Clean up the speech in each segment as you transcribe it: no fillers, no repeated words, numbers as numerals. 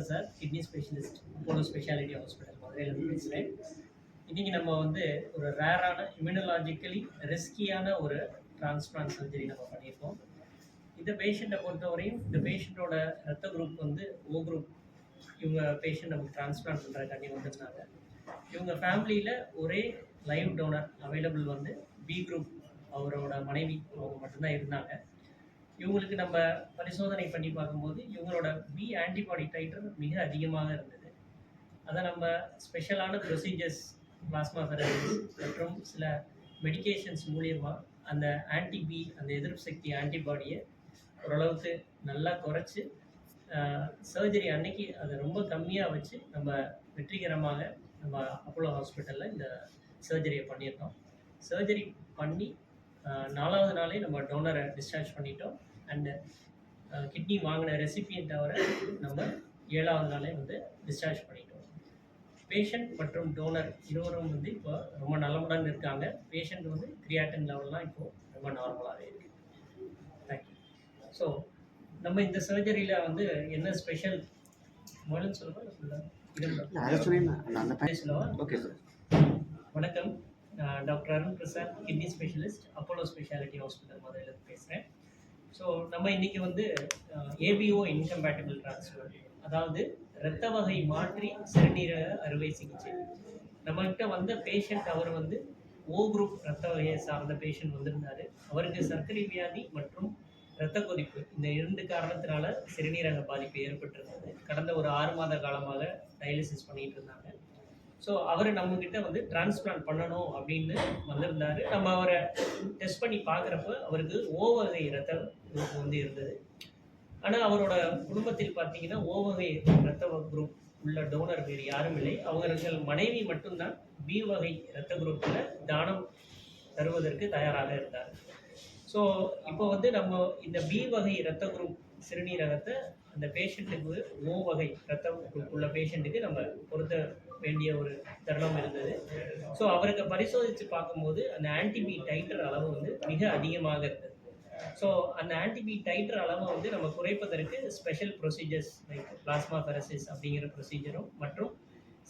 Prasad, kidney specialist, Apollo speciality hospital மதுரையிலேருந்து பேசுகிறேன். இன்றைக்கி நம்ம வந்து ஒரு ரேரான இம்யூனலாஜிக்கலி ரிஸ்கியான ஒரு டிரான்ஸ்பிளான்ட் சர்ஜரி நம்ம பண்ணியிருக்கோம். இந்த பேஷண்ட்டை பொறுத்தவரையும் இந்த பேஷண்ட்டோட ரத்த குரூப் வந்து ஓ குரூப். இவங்க பேஷண்ட் நமக்கு டிரான்ஸ்பிளான்ட் பண்ணுறதுக்காண்டி வந்திருந்தாங்க. இவங்க ஃபேமிலியில் ஒரே லைவ் டோனர் அவைலபிள் வந்து பி குரூப், அவரோட மனைவி அவங்க மட்டும்தான் இருந்தாங்க. இவங்களுக்கு நம்ம பரிசோதனை பண்ணி பார்க்கும்போது இவங்களோட பி ஆன்டிபாடி டைட்டர் மிக அதிகமாக இருந்தது. அதை நம்ம ஸ்பெஷலான ப்ரொசீஜர்ஸ், பிளாஸ்மா தெரபிஸ் மற்றும் சில மெடிகேஷன்ஸ் மூலியமாக அந்த ஆன்டிபி, அந்த எதிர்ப்பு சக்தி ஆன்டிபாடியை ஓரளவுக்கு நல்லா குறைச்சி சர்ஜரி அன்னைக்கு அதை ரொம்ப கம்மியாக வச்சு நம்ம வெற்றிகரமாக நம்ம அப்போலோ ஹாஸ்பிட்டலில் இந்த சர்ஜரியை பண்ணியிருந்தோம். சர்ஜரி பண்ணி 4வது நாளே நம்ம டோனரை டிஸ்சார்ஜ் பண்ணிட்டோம். அண்டு கிட்னி வாங்கின ரெசிபியன்ட் தவிர நம்ம 7வது நாளே வந்து டிஸ்சார்ஜ் பண்ணிட்டோம். பேஷண்ட் மற்றும் டோனர் இருவரும் வந்து இப்போ ரொம்ப நலமுடன் இருக்காங்க. பேஷண்ட் வந்து கிரியாட்டின் லெவல்லாம் இப்போது ரொம்ப நார்மலாகவே இருக்குது. தேங்க்யூ. ஸோ நம்ம இந்த சர்ஜரியில் வந்து என்ன ஸ்பெஷல் முதல்ல சொல்லுவா? Okay sir. வணக்கம், doctor Arun Prasad, kidney specialist, Apollo speciality hospital மதுரையிலேருந்து பேசுகிறேன். ஸோ நம்ம இன்றைக்கி வந்து ஏபிஓ இன்கம்பேட்டிபிள் டிரான்ஸ்பிளான்ட், அதாவது இரத்த வகை மாற்றி சிறுநீரக அறுவை சிகிச்சை. நம்மகிட்ட வந்த பேஷண்ட் அவர் வந்து ஓ குரூப் இரத்த வகையை சார்ந்த பேஷண்ட் வந்திருந்தார். அவருக்கு சர்க்கரை வியாதி மற்றும் இரத்த கொதிப்பு, இந்த 2 காரணத்தினால சிறுநீரக பாதிப்பு ஏற்பட்டிருந்தது. கடந்த ஒரு 6 மாத காலமாக டயாலிசிஸ் பண்ணிகிட்டு இருந்தாங்க. ஸோ அவர் நம்மக்கிட்ட வந்து டிரான்ஸ்பிளான்ட் பண்ணணும் அப்படின்னு வந்திருந்தார். நம்ம அவரை டெஸ்ட் பண்ணி பார்க்குறப்ப அவருக்கு ஓ வகை இரத்த குரூப் வந்து இருந்தது. ஆனால் அவரோட குடும்பத்தில் பார்த்தீங்கன்னா ஓ வகை இரத்த குரூப் உள்ள டோனர் வேறு யாரும் இல்லை. அவர்கள் மனைவி மட்டும்தான் பி வகை இரத்த குரூப்பில் தானம் தருவதற்கு தயாராக இருந்தார். ஸோ இப்போ வந்து நம்ம இந்த பி வகை இரத்த குரூப் சிறுநீரகத்தை அந்த பேஷண்ட்டுக்கு ஓ வகை இரத்த குரூப் உள்ள பேஷண்ட்டுக்கு நம்ம பொருத்த வேண்டிய ஒரு தருணம் இருந்தது. ஸோ அவருக்கு பரிசோதித்து பார்க்கும்போது அந்த ஆன்டிபி டைட்டர் அளவு வந்து மிக அதிகமாக இருந்தது. ஸோ அந்த ஆன்டிபி டைட்டர் அளவை வந்து நம்ம குறைப்பதற்கு ஸ்பெஷல் ப்ரொசீஜர்ஸ் லைக் பிளாஸ்மா தெரசிஸ் அப்படிங்கிற ப்ரொசீஜரும் மற்றும்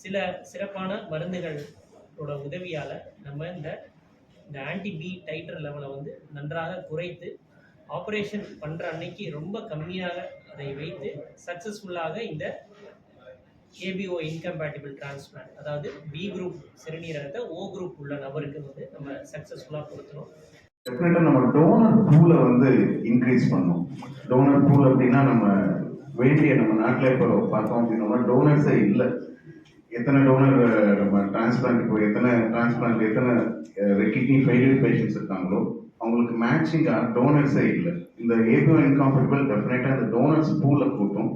சில சிறப்பான மருந்துகளோட உதவியால் நம்ம இந்த ஆன்டிபி டைட்டர் லெவலை வந்து நன்றாக குறைத்து ஆப்ரேஷன் பண்ணுற அன்னைக்கு ரொம்ப கம்மியாக அதை வைத்து சக்ஸஸ்ஃபுல்லாக இந்த ஏபிஓ இன்கம்பேட்டிபிள் டிரான்ஸ்பிளான்ட், அதாவது பி குரூப் சிறுநீரகத்தை ஓ குரூப் உள்ள நபருக்கு வந்து நம்ம சக்ஸஸ்ஃபுல்லாக கொடுத்துரும். டெஃபினட்டாக நம்ம டோனர் பூலை வந்து இன்க்ரீஸ் பண்ணணும். டோனர் பூல் அப்படின்னா நம்ம வேண்டிய நம்ம நாட்டில் இப்போ பார்த்தோம் அப்படின்னா டோனர்ஸே இல்லை. எத்தனை டோனர் நம்ம டிரான்ஸ்பிளான்ட் இப்போ எத்தனை கிட்னி ஃபெயிலியர் பேஷண்ட்ஸ் இருக்காங்களோ அவங்களுக்கு மேட்சிங்காக டோனர்ஸே இல்லை. இந்த ஏபிஓ இன்காம்பேட்டிபிள் டெஃபினட்டாக இந்த டோனர்ஸ் பூலை கூட்டும்.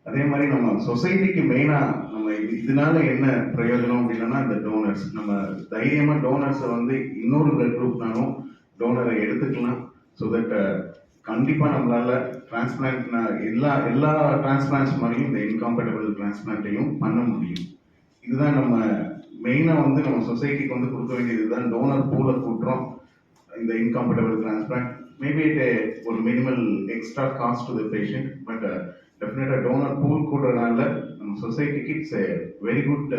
அதே மாதிரி நம்ம சொசைட்டிக்கு மெயினாக நம்ம இதனால என்ன பிரயோஜனம் அப்படின்னா இந்த டோனர்ஸ், நம்ம தைரியமாக டோனர்ஸை வந்து இன்னொரு பிளட் குரூப்னாலும் டோனரை எடுத்துக்கலாம். ஸோ தட் கண்டிப்பாக நம்மளால டிரான்ஸ்பிளான்ட் எல்லா டிரான்ஸ்பிளான்ட்ஸ் மாதிரியும் இந்த இன்காம்பேட்டிபிள் டிரான்ஸ்பிளான்ட்டையும் பண்ண முடியும். இதுதான் நம்ம மெயினாக வந்து நம்ம சொசைட்டிக்கு வந்து கொடுக்க வேண்டியது. இதுதான் டோனர் பூலை கூட்டுறோம். இந்த இன்காம்பேட்டிபிள் டிரான்ஸ்பிளான்ட் மேபி ஒரு minimal extra cost to the patient, but டெஃபினட்டாக டோனர் பூல் கூடுறதுனால நம்ம சொசைட்டிக்கு it's a very good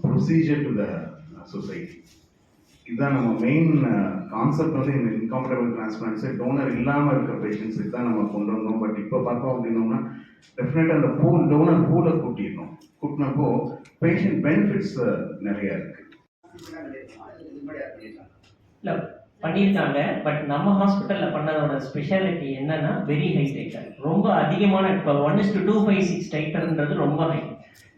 procedure to the society. இதுதான் நம்ம மெயின் கான்செப்ட் வந்து இந்த இன்காம்பேட்டிபிள் டிரான்ஸ்பிளான்ட்ஸு டோனர் இல்லாமல் இருக்கிற பேஷண்ட்ஸுக்கு தான் நம்ம கொண்டு வந்தோம். பட் இப்போ பார்த்தோம் அப்படின்னோம்னா டெஃபினட்டாக அந்த டோனர் பூலை கூட்டிடணும். கூட்டினப்போ பேஷண்ட் பெனிஃபிட்ஸ் நிறையா இருக்குது. இல்லை பண்ணியிருக்காங்க, பட் நம்ம ஹாஸ்பிட்டலில் பண்ணதோட ஸ்பெஷாலிட்டி என்னன்னா வெரி ஹை டைட்டர், ரொம்ப அதிகமான. இப்போ 1:256 டைட்டர்ன்றது ரொம்ப ஹை.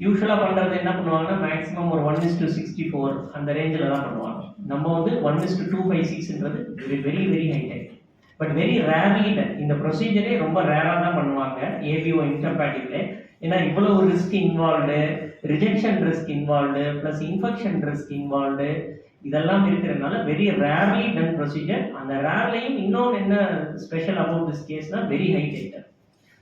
யூஸ்வலாக பண்ணுறது என்ன பண்ணுவாங்கன்னா மேக்ஸிமம் ஒரு 1:64 அந்த ரேஞ்சில் தான் பண்ணுவாங்க. நம்ம வந்து 1:256ன்றது very very high titre, but very rarely done. இந்த ப்ரொசீஜரே ரொம்ப ரேராக தான் பண்ணுவாங்க ஏபிஓ இன்கம்பேட்டிபிள். ஏன்னா இவ்வளோ risk involved, rejection risk involved, plus infection risk involved, இதெல்லாம் இருக்கிறதுனால வெரி ரேர்லி டன் ப்ரொசீஜர். அந்த ரேர்லையும் இன்னொன்று என்ன ஸ்பெஷல் அபவுட் திஸ் கேஸ்னா வெரி ஹை டைட்டர்.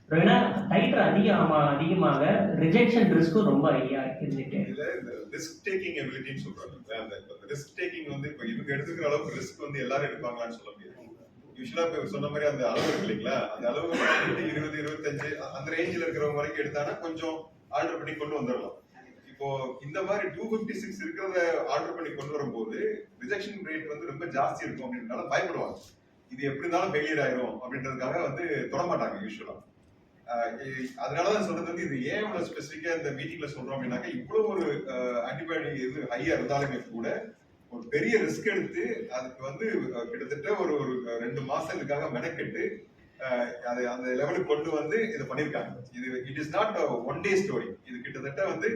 ஏன்னா டைட்டர் அதிகமாக ரிஜெக்ஷன் ரிஸ்க்கும் ரொம்ப ஹையாக இருந்துட்டு ரிஸ்க் டேக்கிங் எபிலிட்டின்னு சொல்றாங்க. அந்த ரிஸ்க் டேக்கிங் வந்து இப்போ இவங்க எடுத்துக்கிற அளவுக்கு ரிஸ்க் வந்து எல்லாரும் எடுப்பாங்களான்னு சொல்ல முடியாது. யூஸ்வலா இப்போ சொன்ன மாதிரி அந்த அளவு இருக்கு இல்லைங்களா, அந்த அளவு 20, 25 அந்த ரேஞ்சில் இருக்கிறவங்க வரைக்கும் எடுத்தாங்கன்னா கொஞ்சம் ஆல்டர் பண்ணி கொண்டு வந்துடலாம். இப்போ இந்த மாதிரி 256 இருக்கிறத ஆர்டர் பண்ணி கொண்டு வரும்போது ரிஜெக்ஷன் ரேட் வந்து ரொம்ப ஜாஸ்தி இருக்கும் அப்படின்றனால பயப்படுவாங்க. இது எப்படி இருந்தாலும் ஃபெயிலியர் ஆயிரும் அப்படின்றதுக்காக வந்து தொடமாட்டாங்க யூஸ்வலா. அதனாலதான் சொல்றது வந்து இது ஏன் இவ்வளவு ஸ்பெசிஃபிக்கா இந்த மீட்டிங்ல சொல்றோம் அப்படின்னாக்கா, இவ்வளவு ஒரு ஆன்டிபயோட்டிக் இது ஹையா இருந்தாலுமே கூட ஒரு பெரிய ரிஸ்க் எடுத்து அதுக்கு வந்து கிட்டத்தட்ட ஒரு 2 மாசம் இதுக்காக மெனக்கெட்டு அதை அந்த லெவலுக்கு கொண்டு வந்து இதை பண்ணிருக்காங்க. இது it is not one day story. இது கிட்டத்தட்ட வந்து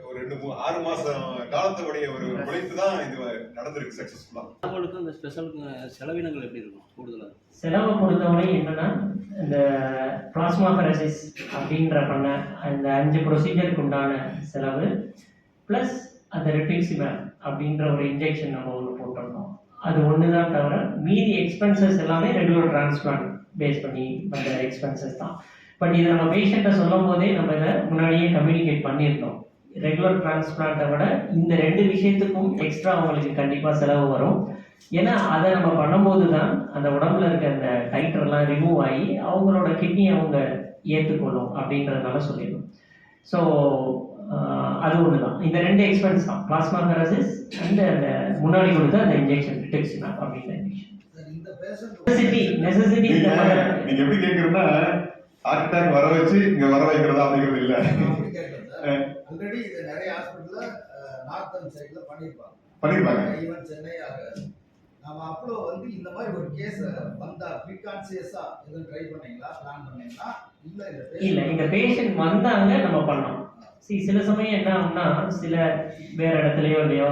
ஒரு 6 மாசம் காலத்துடைய ஒரு உழைப்பு தான் இது நடந்திருக்கு சக்சஸ்ஃபுல்லா. அவங்களுக்கு இந்த ஸ்பெஷல் செலவினங்கள் எப்படி இருக்கும் கூடுதலாக? செலவை பொறுத்தவரை என்னன்னா, இந்த பிளாஸ்மாஃபெரசிஸ் அப்படின்ற பண்ண அந்த 5 ப்ரொசீஜருக்கு உண்டான செலவு ப்ளஸ் அந்த ரெட்டிக்சிமேப் அப்படின்ற ஒரு இன்ஜெக்ஷன் நம்ம ஒன்று போட்டிருந்தோம். அது ஒன்று தான் தவிர மீதி எக்ஸ்பென்சஸ் எல்லாமே ரெகுலர் டிரான்ஸ்பிளான்ட் பேஸ் பண்ணி வந்த எக்ஸ்பென்சஸ் தான். பட் இதை நம்ம பேஷண்ட்டை சொல்லும் போதே நம்ம இதை முன்னாடியே கம்யூனிகேட் பண்ணியிருந்தோம். ரெகுலர் டிரான்ஸ்பிளான்ட்டை விட இந்த 2 விஷயத்துக்கும் எக்ஸ்ட்ரா அவங்களுக்கு கண்டிப்பாக செலவு வரும். ஏன்னா அதை நம்ம பண்ணும்போது தான் அந்த உடம்புல இருக்க அந்த டைட்டர்லாம் ரிமூவ் ஆகி அவங்களோட கிட்னி அவங்க ஏற்றுக்கொள்ளும் அப்படின்றதுனால சொல்லிடணும். ஸோ அது ஒன்று தான். இந்த 2 எக்ஸ்பென்ஸ் தான், பிளாஸ்மாஃபெரசிஸ் அண்ட் அந்த முன்னாடி கொடுத்த அந்த இன்ஜெக்ஷன் ரிட்டெக்சிமேப் அப்படின்ற இன்ஜெக்ஷன். நெசசிட்டி நீங்க எப்படி கேட்கறதுன்னா ஹார்ட் அட்டாக் வர வச்சு இங்க வர வைக்கிறதா அப்படிங்கிறது இல்ல. ஆல்ரெடி இது நிறைய ஹாஸ்பிட்டல்ல நார்த்தன் சைடுல பண்ணிருப்பாங்க. ஈவன் சென்னை நம்ம அப்போ வந்து இந்த மாதிரி ஒரு கேஸ் வந்தா ப்ரீகான்சியஸா எதுவும் ட்ரை பண்ணீங்களா, பிளான் பண்ணீங்களா? இல்ல இந்த பேஷண்ட் வந்தாங்க நம்ம பண்ணோம். சில சமயம் என்ன ஆகும்னா, சில வேற இடத்துலயோ இல்லையோ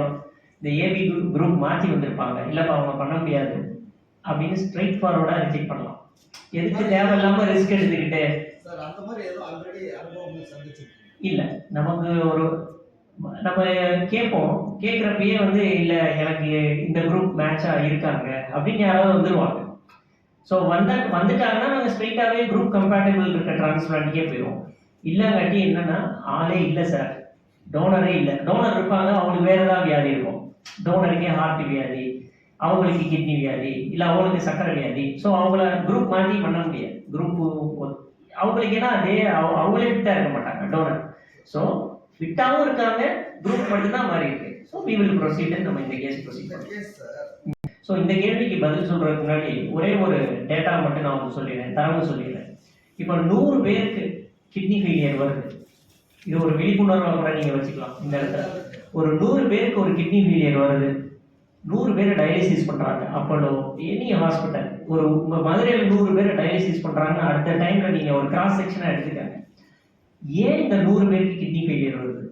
இந்த ஏபி குரூப் மாற்றி வந்திருப்பாங்க, இல்லப்பா அவங்க பண்ண முடியாது அப்படின்னு ஸ்ட்ரைட் ஃபார்வர்டா ரிஜெக்ட் பண்ணலாம். எதுக்கு தேவையில்லாம ரிஸ்க் எடுத்துக்கிட்டு சார் அந்த மாதிரி ஏதோ ஆல்ரெடி அனுபவம் சந்திச்சிருக்கீங்க? இல்ல, நமக்கு ஒரு நம்ம கேட்போம், கேட்குறப்பயே வந்து இல்லை எனக்கு இந்த குரூப் மேட்சா இருக்காங்க அப்படின்னு யாராவது வந்துருவாங்க. ஸோ வந்துட்டாங்கன்னா நாங்கள் ஸ்ட்ரைட்டாகவே குரூப் கம்பேட்டபிள் இருக்க டிரான்ஸ்பிளான்ட்டுக்கே போயிடுவோம். இல்லைங்காட்டி என்னன்னா, ஆளே இல்லை சார், டோனரே இல்லை. டோனர் இருப்பாங்க, அவங்களுக்கு வேற ஏதாவது வியாதி இருக்கும். டோனருக்கே ஹார்ட் வியாதி, அவங்களுக்கு கிட்னி வியாதி, இல்லை அவங்களுக்கு சக்கரை வியாதி. ஸோ அவங்கள குரூப் மாற்றி பண்ண முடியாது. குரூப்பு அவங்களுக்கு ஏன்னா அதே அவங்களே ஃபிட்டாக இருக்க மாட்டாங்க டோனர். ஸோ ஃபிட்டாகவும் இருக்காங்க, குரூப் மட்டும்தான் மாறி இருக்கு. ஸோ வி வில் ப்ரொசீட், நம்ம இந்த கேஸ் ப்ரொசீட் பண்ணுவோம். ஸோ இந்த கேள்விக்கு பதில் சொல்றதுக்கு முன்னாடி ஒரே ஒரு டேட்டா மட்டும் நான் உங்களுக்கு சொல்லிடுறேன், தரவு சொல்லிடுறேன். இப்போ 100 பேருக்கு கிட்னி ஃபெயிலியர் வருது. இது ஒரு விழிப்புணர்வாக கூட நீங்க வச்சுக்கலாம். இந்த இடத்துல ஒரு 100 பேருக்கு ஒரு கிட்னி ஃபெயிலியர் வருது, 100 பேரை டயாலிசிஸ் பண்றாங்க. அப்போலோ எனி ஹாஸ்பிட்டல் ஒரு மதுரையில் 100 பேரை டயாலிசிஸ் பண்றாங்க. அடுத்த டைம்ல நீங்க ஒரு கிராஸ் செக்ஷனா எடுத்துக்காங்க, ஏன் இந்த 100 பேருக்கு கிட்னி ஃபெயிலியர் வருது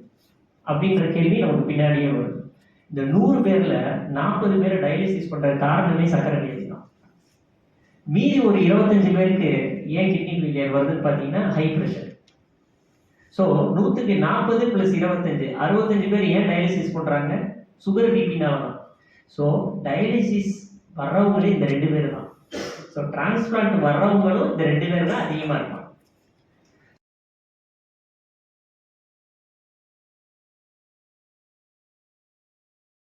அப்படின்ற கேள்வி நமக்கு பின்னாடியே வருது. இந்த 100 பேர்ல 40 பேரை டயாலிசிஸ் பண்ற காரணமே சக்கரை வியாதி தான். மீதி ஒரு 25 பேருக்கு ஏன் கிட்னி ஃபெயிலியர் வருதுன்னு பார்த்தீங்கன்னா ஹை ப்ரெஷர். ஸோ 100க்கு 40 + 25 65 பேர் ஏன் டயாலிசிஸ் பண்றாங்க? சுகர் பிபினால தான். ஸோ டயாலிசிஸ் வர்றவங்களே இந்த 2 பேர் தான். ஸோ டிரான்ஸ்பிளான்ட் வர்றவங்களும் இந்த 2 பேர் தான் அதிகமாக இருப்பாங்க.